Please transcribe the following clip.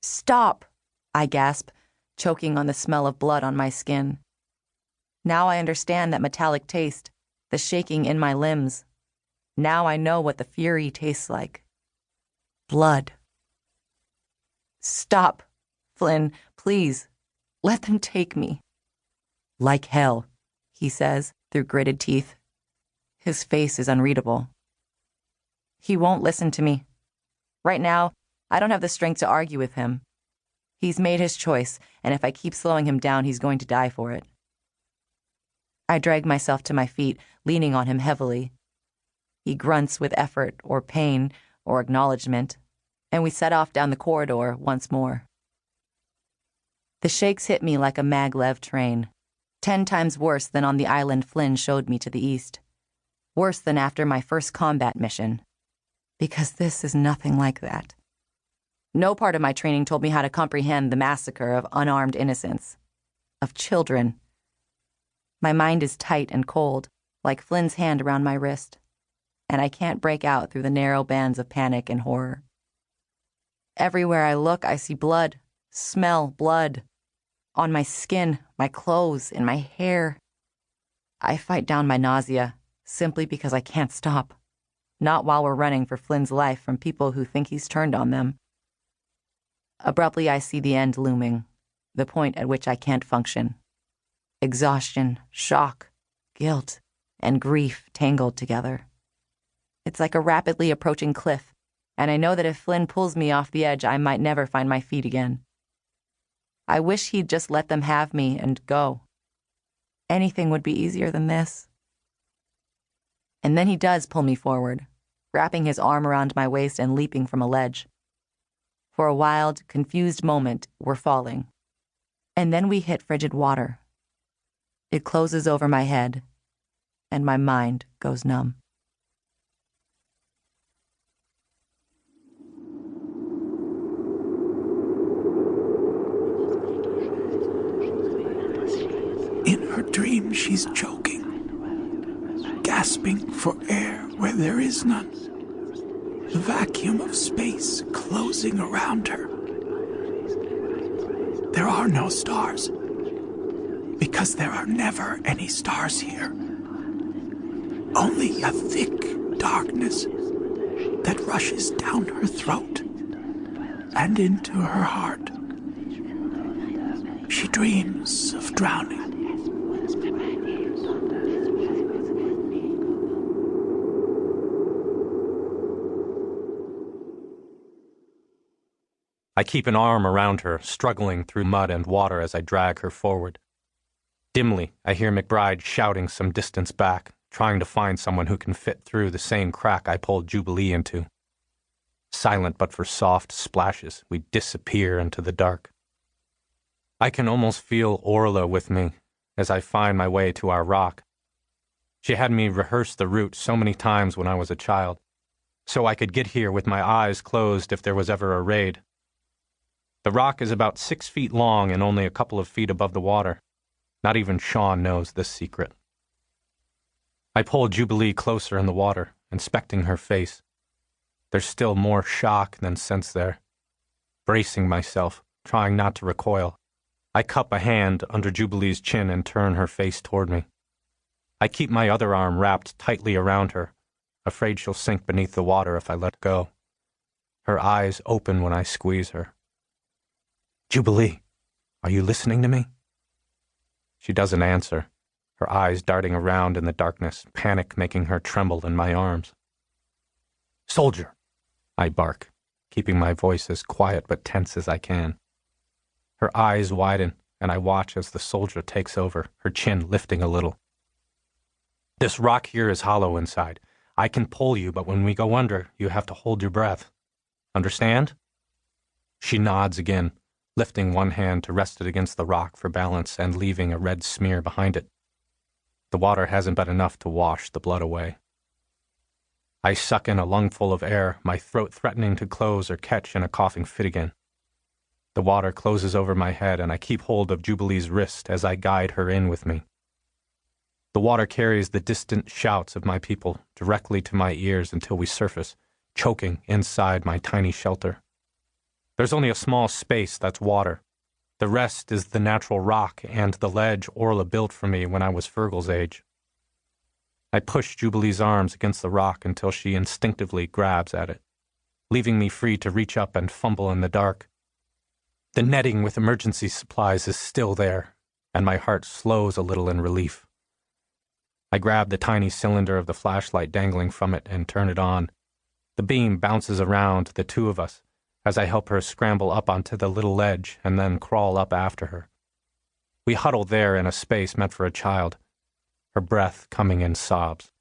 Stop, I gasp, choking on the smell of blood on my skin. Now I understand that metallic taste, the shaking in my limbs. Now I know what the fury tastes like. Blood. Stop, Flynn, please. Let them take me. Like hell, he says through gritted teeth. His face is unreadable. He won't listen to me. Right now, I don't have the strength to argue with him. He's made his choice, and if I keep slowing him down, he's going to die for it. I drag myself to my feet, leaning on him heavily. He grunts with effort or pain or acknowledgement, and we set off down the corridor once more. The shakes hit me like a maglev train, 10 times worse than on the island Flynn showed me to the east. Worse than after my first combat mission. Because this is nothing like that. No part of my training told me how to comprehend the massacre of unarmed innocents. Of children. My mind is tight and cold, like Flynn's hand around my wrist, and I can't break out through the narrow bands of panic and horror. Everywhere I look, I see blood, smell blood. On my skin, my clothes, in my hair. I fight down my nausea, simply because I can't stop. Not while we're running for Flynn's life from people who think he's turned on them. Abruptly, I see the end looming, the point at which I can't function. Exhaustion, shock, guilt, and grief tangled together. It's like a rapidly approaching cliff, and I know that if Flynn pulls me off the edge, I might never find my feet again. I wish he'd just let them have me and go. Anything would be easier than this. And then he does pull me forward, wrapping his arm around my waist and leaping from a ledge. For a wild, confused moment, we're falling. And then we hit frigid water. It closes over my head, and my mind goes numb. In her dream, she's choking, gasping for air where there is none. The vacuum of space closing around her. There are no stars, because there are never any stars here. Only a thick darkness that rushes down her throat and into her heart. She dreams of drowning. I keep an arm around her, struggling through mud and water as I drag her forward. Dimly, I hear McBride shouting some distance back, trying to find someone who can fit through the same crack I pulled Jubilee into. Silent but for soft splashes, we disappear into the dark. I can almost feel Orla with me as I find my way to our rock. She had me rehearse the route so many times when I was a child, so I could get here with my eyes closed if there was ever a raid. The rock is about 6 feet long and only a couple of feet above the water. Not even Sean knows this secret. I pull Jubilee closer in the water, inspecting her face. There's still more shock than sense there. Bracing myself, trying not to recoil, I cup a hand under Jubilee's chin and turn her face toward me. I keep my other arm wrapped tightly around her, afraid she'll sink beneath the water if I let go. Her eyes open when I squeeze her. Jubilee, are you listening to me? She doesn't answer, her eyes darting around in the darkness, panic making her tremble in my arms. Soldier, I bark, keeping my voice as quiet but tense as I can. Her eyes widen, and I watch as the soldier takes over, her chin lifting a little. This rock here is hollow inside. I can pull you, but when we go under, you have to hold your breath. Understand? She nods again, lifting one hand to rest it against the rock for balance and leaving a red smear behind it. The water hasn't been enough to wash the blood away. I suck in a lungful of air, my throat threatening to close or catch in a coughing fit again. The water closes over my head, and I keep hold of Jubilee's wrist as I guide her in with me. The water carries the distant shouts of my people directly to my ears until we surface, choking inside my tiny shelter. There's only a small space that's water. The rest is the natural rock and the ledge Orla built for me when I was Fergal's age. I push Jubilee's arms against the rock until she instinctively grabs at it, leaving me free to reach up and fumble in the dark. The netting with emergency supplies is still there, and my heart slows a little in relief. I grab the tiny cylinder of the flashlight dangling from it and turn it on. The beam bounces around the two of us as I help her scramble up onto the little ledge and then crawl up after her. We huddle there in a space meant for a child, her breath coming in sobs.